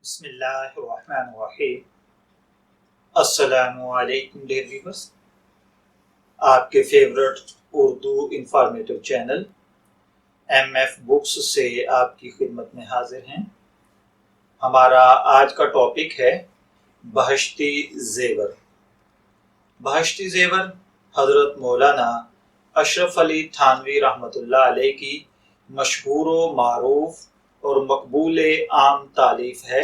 बिस्मिल्लाहिर्रहमानिर्रहीम। अस्सलामु अलैकुम डियर व्यूअर्स, आपके favourite Urdu informative channel MF books से आपकी खिदमत में हाजिर हैं। हमारा आज का टॉपिक है बहश्ती ज़ेवर। बहश्ती ज़ेवर हज़रत मौलाना अशरफ अली थानवी रहमतुल्लाह अलैह की मशहूर व मारूफ और मकबूल आम तालीफ है।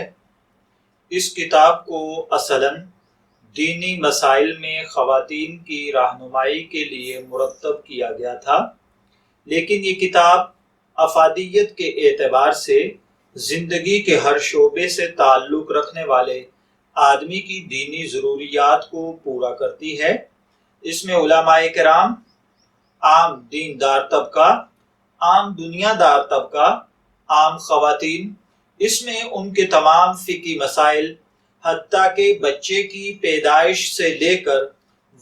इस किताब को असलन दीनी मसाइल में ख़वातीन की रहनुमाई के लिए मुरतब किया गया था, लेकिन ये किताब अफादियत के एतबार से ज़िंदगी के हर शोबे से ताल्लुक़ रखने वाले आदमी की दीनी ज़रूरियात को पूरा करती है। इसमें उलमाए किराम, आम दीनदार तबका, आम दुनियादार तबका, आम ख़वातीन, इसमें उनके तमाम फ़िक़ही मसाइल हत्ता के बच्चे की पैदाइश से लेकर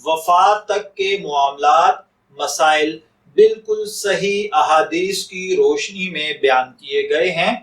वफ़ात तक के मामलात मसाइल बिल्कुल सही अहादीस की रोशनी में बयान किए गए हैं।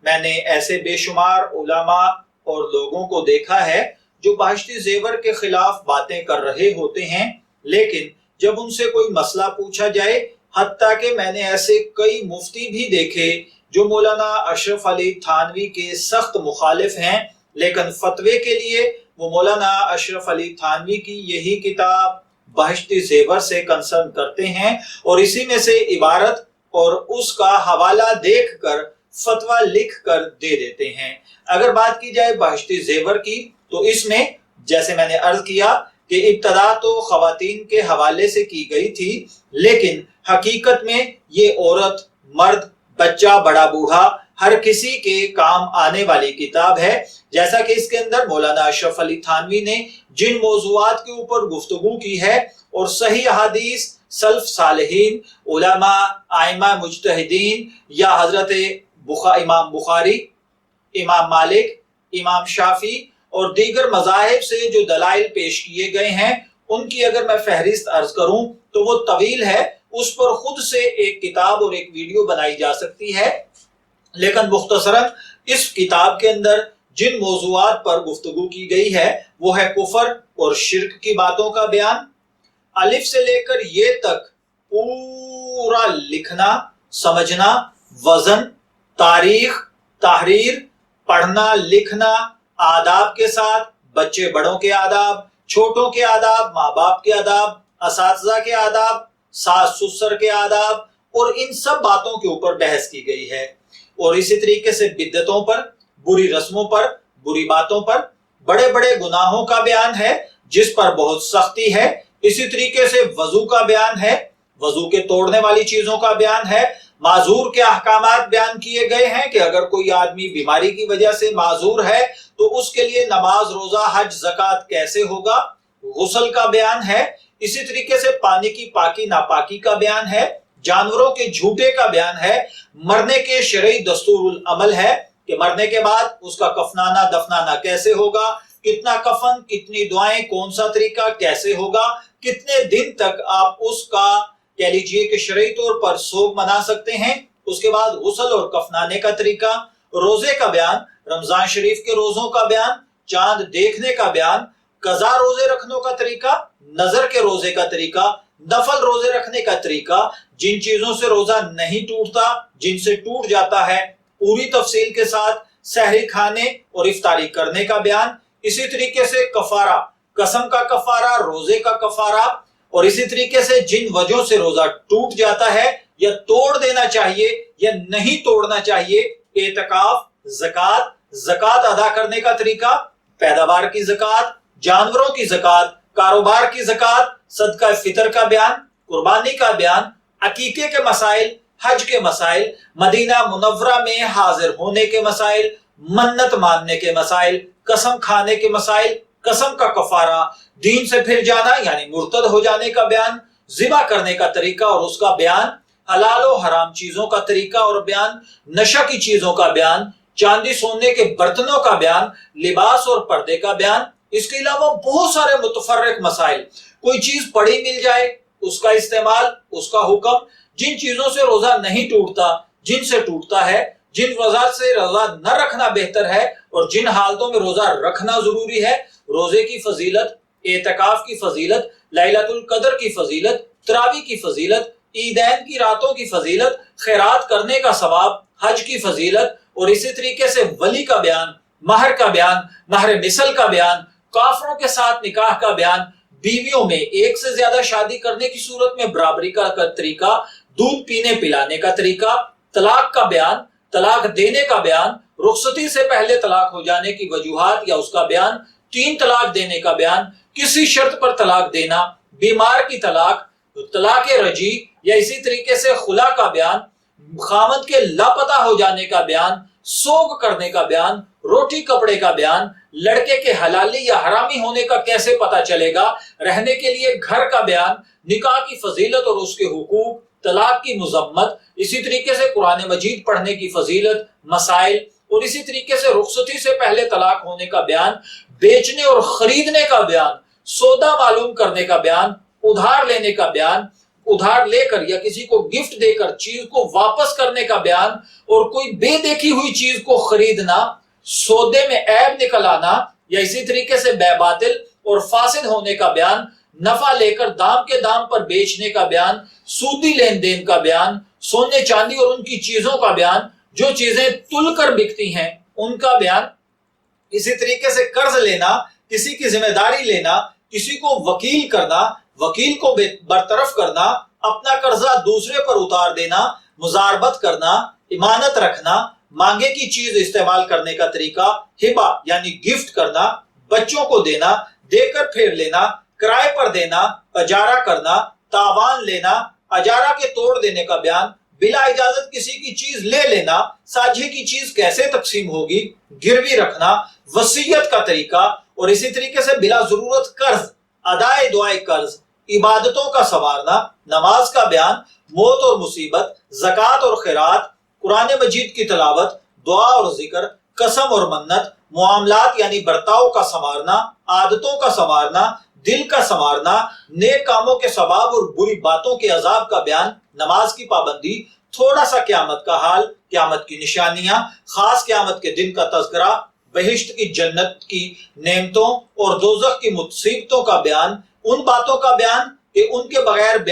मैंने ऐसे बेशुमार उलमा और लोगों को देखा है जो बहश्ती ज़ेवर के खिलाफ बातें कर रहे होते हैं, लेकिन जब उनसे कोई मसला पूछा जाए, हत्ता कि मैंने ऐसे कई मुफ्ती भी देखे जो मौलाना अशरफ अली थानवी के सख्त मुखालिफ हैं, लेकिन फतवे के लिए वो मौलाना अशरफ अली थानवी की यही किताब बहश्ती ज़ेवर से कंसर्न करते हैं और इसी में से इबारत और उसका हवाला देखकर फतवा लिख कर दे देते हैं। अगर बात की जाए बहश्ती ज़ेवर की, तो इसमें जैसे मैंने अर्ज किया कि इब्तदा तो ख़वातीन के हवाले से की गई थी, लेकिन हकीकत में ये औरत, मर्द, बच्चा, बड़ा, बूढ़ा हर किसी के काम आने वाली किताब है। जैसा कि इसके अंदर मौलाना अशरफ अली थानवी ने जिन मौज़ूआत के ऊपर गुफ्तगू की है और सही हदीस, सल्फ सालिहीन, उलमा, आइमा मुज्तहिदीन या हजरत इमाम बुखारी, इमाम मालिक, इमाम शाफी और दीगर मज़ाहिब से जो दलाइल पेश किए गए हैं, उनकी अगर मैं फहरिस्त अर्ज करूं तो वो तवील है। उस पर खुद से एक किताब और एक वीडियो बनाई जा सकती है, लेकिन मुख्तसरन इस किताब के अंदर जिन मौज़ूआत पर गुफ्तगू की गई है वो है कुफर और शिर्क की बातों का बयान। अलिफ से लेकर ये तक पूरा लिखना, समझना, वजन, तारीख, तहरीर, पढ़ना, लिखना, आदाब के साथ, बच्चे बड़ों के आदाब, छोटों के आदाब, माँ बाप के आदाब, असातिज़ा के आदाब, सास ससुर के आदाब, और इन सब बातों के ऊपर बहस की गई है। और इसी तरीके से बिद्दतों पर, बुरी रस्मों पर, बुरी बातों पर, बड़े बड़े गुनाहों का बयान है जिस पर बहुत सख्ती है। इसी तरीके से वजू का बयान है, वजू के तोड़ने वाली चीजों का बयान है। माजूर के अहकामात बयान किए गए हैं कि अगर कोई आदमी बीमारी की वजह से माजूर है तो उसके लिए नमाज, रोजा, हज, ज़कात कैसे होगा। गुस्ल का बयान है। इसी तरीके से पानी की पाकी नापाकी का बयान है। जानवरों के झूठे का बयान है। मरने के शरई दस्तूरुल अमल है कि मरने के बाद उसका कफनाना दफनाना कैसे होगा, कितना कफन, कितनी दुआएं, कौन सा तरीका कैसे होगा, कितने दिन तक आप उसका कह लीजिए कि शरई तौर पर सोग मना सकते हैं। उसके बाद गुस्ल और कफनाने का तरीका, रोजे का बयान, रमजान शरीफ के रोजों का बयान, चांद देखने का बयान, कज़ा रोजे रखने का तरीका, नजर के रोजे का तरीका, नफल रोजे रखने का तरीका, जिन चीजों से रोजा नहीं टूटता, जिनसे टूट जाता है, पूरी तफसील के साथ सहरी खाने और इफ्तारी करने का बयान। इसी तरीके से कफारा, कसम का कफारा, रोजे का कफारा, और इसी तरीके से जिन वजहों से रोजा टूट जाता है या तोड़ देना चाहिए या नहीं तोड़ना चाहिए, एतकाफ, ज़कात, ज़कात अदा करने का तरीका, पैदावार की ज़कात, जानवरों की ज़कात, कारोबार की ज़कात, सदका फितर का बयान, कुर्बानी का बयान, अकीके के मसाइल, हज के मसाइल, मदीना मुनव्वरा में हाजिर होने के मसाइल, मन्नत मानने के मसाइल, कसम खाने के मसाइल, कसम का कफारा, दीन से फिर जाना यानी मुर्तद हो जाने का बयान, ज़िबा करने का तरीका और उसका बयान, हलाल और हराम चीजों का तरीका और बयान, नशा की चीजों का बयान, चांदी सोने के बर्तनों का बयान, लिबास और पर्दे का बयान। इसके अलावा बहुत सारे मुतफर्रिक मसाइल, कोई चीज पड़ी मिल जाए उसका इस्तेमाल, उसका हुक्म, जिन चीजों से रोजा नहीं टूटता, जिनसे टूटता है, जिन वजह से रोजा न रखना बेहतर है और जिन हालतों में रोजा रखना जरूरी है, रोजे की फजीलत, एतकाफ की फजीलत, लैलतुल कदर की फजीलत, तरावी की फजीलत, ईदैन की रातों की फजीलत, खैरात करने का सवाब, हज की फजीलत, और इसी तरीके से वली का बयान, महर का बयान, महर मिसल का बयान, काफरों के साथ निकाह का बयान, बीवियों में एक से ज्यादा शादी करने की सूरत में बराबरी का तरीका, दूध पीने पिलाने का तरीका, तलाक का बयान, तलाक देने का बयान, रुखसती से पहले तलाक हो जाने की वजूहात या उसका बयान, 3 तलाक देने का बयान, किसी शर्त पर तलाक देना, बीमार की तलाक, तलाक रजी या इसी तरीके से खुला का बयान, खामद के लापता हो जाने का बयान, सोग करने का बयान, रोटी कपड़े का बयान, लड़के के हलाली या हरामी होने का कैसे पता चलेगा, रहने के लिए घर का बयान, निकाह की फजीलत और उसके हुकूक, तलाक की मुजम्मत, इसी तरीके से कुरान मजीद पढ़ने की फजीलत, मसाइल, और इसी तरीके से रुखसती से पहले तलाक होने का बयान, बेचने और खरीदने का बयान, सौदा मालूम करने का बयान, उधार लेने का बयान, उधार लेकर या किसी को गिफ्ट देकर चीज को वापस करने का बयान, और कोई बेदेखी हुई चीज को खरीदना, सौदे में ऐब निकल आना या इसी तरीके से बेबातिल और फासिद होने का बयान, नफा लेकर दाम के दाम पर बेचने का बयान, सूदी लेन देन का बयान, सोने चांदी और उनकी चीजों का बयान, जो चीजें तुल कर बिकती हैं उनका बयान, इसी तरीके से कर्ज लेना, किसी की जिम्मेदारी लेना, किसी को वकील करना, वकील को बरतरफ करना, अपना कर्जा दूसरे पर उतार देना, मुजारबत करना, इमानत रखना, मांगे की चीज इस्तेमाल करने का तरीका, हिबा यानी गिफ्ट करना, बच्चों को देना, देकर फेर लेना, किराए पर देना, अजारा करना, तावान लेना, अजारा के तोड़ देने का बयान, बिला इजाजत किसी की चीज ले लेना, साझे की चीज कैसे तकसीम होगी, गिरवी रखना, वसीयत का तरीका, और इसी तरीके से बिला जरूरत कर्ज, अदाए दुआए कर्ज, इबादतों का संवारना, नमाज का बयान, मौत और मुसीबत, ज़कात और खैरात, कुरान मजीद की तिलावत, दुआ और जिक्र, कसम और मन्नत, मुआमलात यानी बर्ताव का संवारना, आदतों का संवारना, दिल का संवारना, नेक कामों के सवाब और बुरी बातों के अजाब का बयान, नमाज की पाबंदी, थोड़ा सा क़यामत का हाल, क़यामत की निशानियां, खास क़यामत के दिन का तज़किरा, बहिश्त की जन्नत की नेमतों और दोज़ख की मुसीबतों का बयान, उन बातों का बयान कि उनके बगैर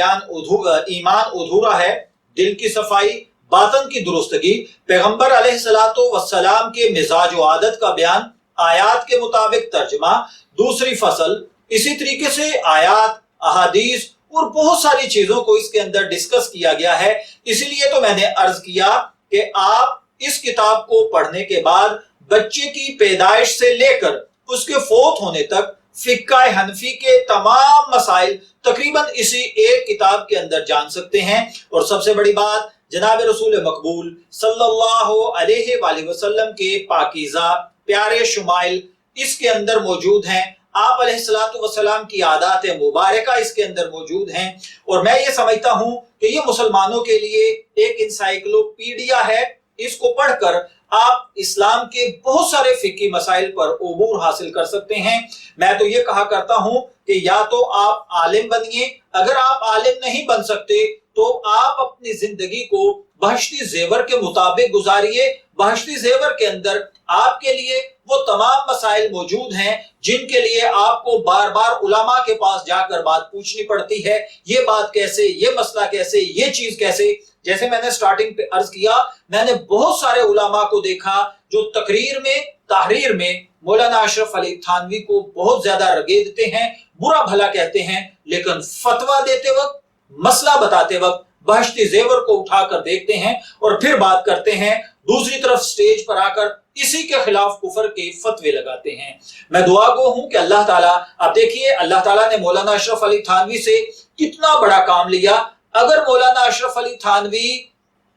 ईमान अधूरा है, दिल की सफाई, बातन की दुरुस्तगी, पैगंबर अलैहिस्सलातो वस्सलाम के मिजाज व आदत का बयान, आयात के मुताबिक तर्जमा, दूसरी फसल, इसी तरीके से आयात, अहादीस और बहुत सारी चीजों को इसके अंदर डिस्कस किया गया है। इसलिए तो मैंने अर्ज किया कि आप इस किताब को पढ़ने के बाद बच्चे की पैदाइश से लेकर उसके फौत होने तक फिक्का हनफी के तमाम मसाइल तकरीबन इसी एक किताब के अंदर जान सकते हैं। और सबसे बड़ी बात, जनाब रसूल मकबूल सल्लल्लाहु अलैहि वसल्लम के पाकीज़ा प्यारे शुमाइल इसके अंदर मौजूद हैं। आप अलैहिस्सलातु वस्सलाम की आदात मुबारका इसके अंदर मौजूद हैं। और मैं ये समझता हूं कि ये मुसलमानों के लिए एक इंसाइक्लोपीडिया है। इसको पढ़कर आप इस्लाम के बहुत सारे फिकी मसाइल पर उबूर हासिल कर सकते हैं। मैं तो ये कहा करता हूं कि या तो आप आलिम बनिए, अगर आप आलिम नहीं बन सकते तो आप अपनी जिंदगी को बहश्ती जेवर के मुताबिक गुजारिए। बहश्ती जेवर के अंदर आपके लिए वो तमाम मसाइल मौजूद हैं जिनके लिए आपको बार बार उलमा के पास जाकर बात पूछनी पड़ती है। ये बात कैसे, ये मसला कैसे, ये चीज कैसे। जैसे मैंने स्टार्टिंग पे अर्ज किया, मैंने बहुत सारे उलमा को देखा जो तकरीर में, तहरीर में मौलाना अशरफ अली थानवी को बहुत ज्यादा रगेदते हैं, बुरा भला कहते हैं, लेकिन फतवा देते वक्त, मसला बताते वक्त बहश्ती जेवर को उठाकर देखते हैं और फिर बात करते हैं। दूसरी तरफ स्टेज पर आकर इसी के खिलाफ कुफर के फतवे लगाते हैं। मैं दुआ गो हूं कि अल्लाह ताला, आप देखिए अल्लाह ताला ने मौलाना अशरफ अली थानवी से कितना बड़ा काम लिया। अगर मौलाना अशरफ अली थानवी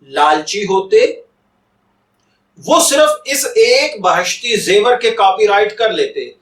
लालची होते, वो सिर्फ इस एक बहश्ती जेवर के कॉपीराइट कर लेते,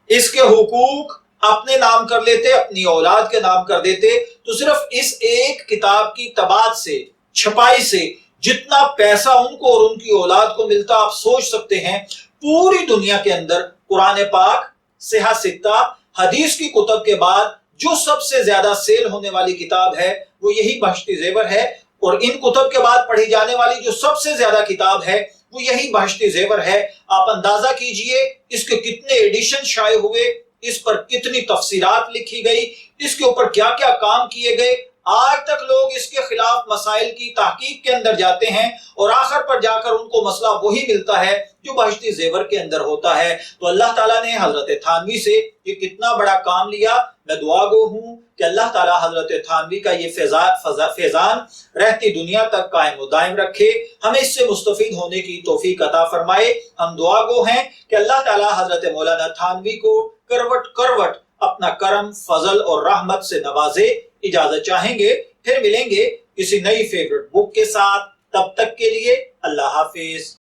इसके हुकूक अपने नाम कर लेते, अपनी औलाद के नाम कर देते, तो सिर्फ इस एक किताब की तबाद से, छपाई से जितना पैसा उनको और उनकी औलाद को मिलता, आप सोच सकते हैं। पूरी दुनिया के अंदर कुरान पाक, सिहा सित्ता, हदीस की कुतब के बाद जो सबसे ज्यादा सेल होने वाली किताब है वो यही बहश्ती जेवर है। और इन कुतब के बाद पढ़ी जाने वाली जो सबसे ज्यादा किताब है وہ یہی بہشتی زیور ہے۔ آپ اندازہ کیجئے اس کے کتنے ایڈیشن شائع ہوئے، اس پر کتنی تفسیرات لکھی گئی، اس کے اوپر کیا کیا کام کیے گئے۔ آج تک لوگ اس کے خلاف مسائل کی تحقیق کے اندر جاتے ہیں اور آخر پر جا کر ان کو مسئلہ وہی ملتا ہے جو بہشتی زیور کے اندر ہوتا ہے۔ تو اللہ تعالیٰ نے حضرت تھانوی سے یہ کتنا بڑا کام لیا۔ میں دعا گو ہوں کہ اللہ تعالیٰ حضرت تھانوی کا یہ فیضان رہتی دنیا تک قائم و دائم رکھے، ہمیں اس سے مستفید ہونے کی توفیق عطا فرمائے۔ ہم دعا گو ہیں کہ اللہ تعالیٰ حضرت مولانا تھانوی کو کروٹ کروٹ اپنا کرم، فضل اور رحمت سے نوازے۔ اجازت چاہیں گے، پھر ملیں گے کسی نئی فیورٹ بک کے ساتھ۔ تب تک کے لیے اللہ حافظ۔